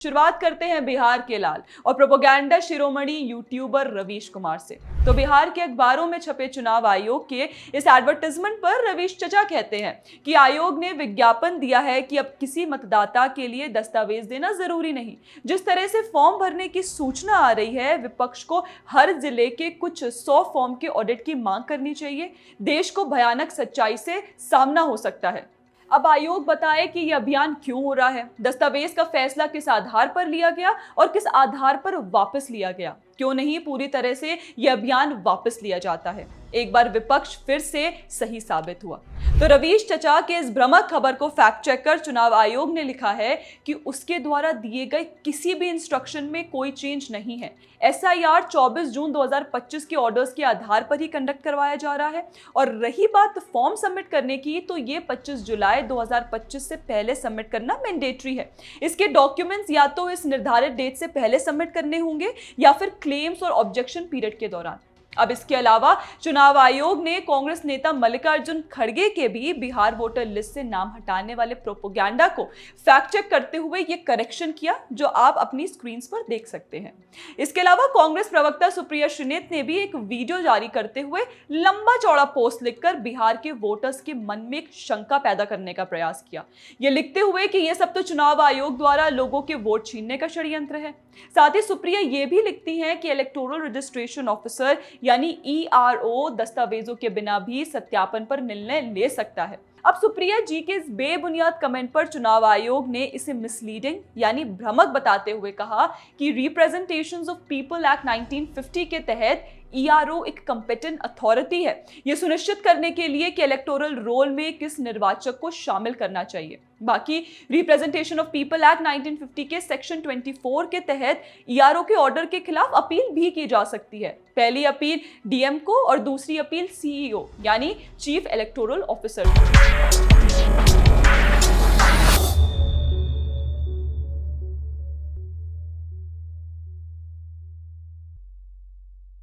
शुरुआत करते हैं बिहार के लाल और प्रोपेगेंडा शिरोमणि यूट्यूबर रवीश कुमार से। तो बिहार के अखबारों में छपे चुनाव आयोग के इस एडवर्टाइजमेंट पर रवीश चचा कहते हैं कि आयोग ने विज्ञापन दिया है कि अब किसी मतदाता के लिए दस्तावेज देना जरूरी नहीं। जिस तरह से फॉर्म भरने की सूचना आ रही है, विपक्ष को हर जिले के कुछ 100 फॉर्म के ऑडिट की मांग करनी चाहिए। देश को भयानक सच्चाई से सामना हो सकता है। अब आयोग बताए कि यह अभियान क्यों हो रहा है, दस्तावेज का फैसला किस आधार पर लिया गया और किस आधार पर वापस लिया गया, क्यों नहीं पूरी तरह से यह अभियान वापस लिया जाता है। एक बार विपक्ष फिर से सही साबित हुआ। तो रवीश चचा के इस भ्रामक खबर को फैक्ट चेक कर चुनाव आयोग ने लिखा है कि उसके द्वारा दिए गए किसी भी इंस्ट्रक्शन में कोई चेंज नहीं है। एसआईआर 24 जून 2025 के ऑर्डर्स के आधार पर ही कंडक्ट करवाया जा रहा है। और रही बात फॉर्म सबमिट करने की, तो ये 25 जुलाई 2025 से पहले सबमिट करना मैंडेटरी है। इसके डॉक्यूमेंट्स या तो इस निर्धारित डेट से पहले सबमिट करने होंगे या फिर क्लेम्स और ऑब्जेक्शन पीरियड के दौरान। अब इसके अलावा चुनाव आयोग ने कांग्रेस नेता मल्लिकार्जुन खड़गे के भी बिहार वोटर लिस्ट से नाम हटाने वाले प्रोपेगेंडा को फैक्ट चेक करते हुए ये करेक्शन किया, जो आप अपनी स्क्रीन पर देख सकते हैं। इसके अलावा कांग्रेस प्रवक्ता सुप्रिया श्रीनेत ने भी एक वीडियो जारी करते हुए लंबा चौड़ा पोस्ट लिखकर बिहार के वोटर्स के मन में एक शंका पैदा करने का प्रयास किया, ये लिखते हुए कि यह सब तो चुनाव आयोग द्वारा लोगों के वोट छीनने का षड्यंत्र है। साथ ही सुप्रिया ये भी लिखती हैं कि इलेक्टोरल रजिस्ट्रेशन ऑफिसर यानी ईआरओ दस्तावेजों के बिना भी सत्यापन पर निर्णय ले सकता है। अब सुप्रिया जी के इस बेबुनियाद कमेंट पर चुनाव आयोग ने इसे मिसलीडिंग यानी भ्रामक बताते हुए कहा कि रिप्रेजेंटेशंस ऑफ पीपल एक्ट 1950 के तहत ईआरओ एक कॉम्पिटेंट अथॉरिटी है, यह सुनिश्चित करने के लिए कि इलेक्टोरल रोल में किस निर्वाचक को शामिल करना चाहिए। बाकी रिप्रेजेंटेशन ऑफ पीपल एक्ट 1950 के सेक्शन 24 के तहत ईआरओ के ऑर्डर के खिलाफ अपील भी की जा सकती है। पहली अपील डीएम को और दूसरी अपील सीईओ यानी चीफ इलेक्टोरल ऑफिसर।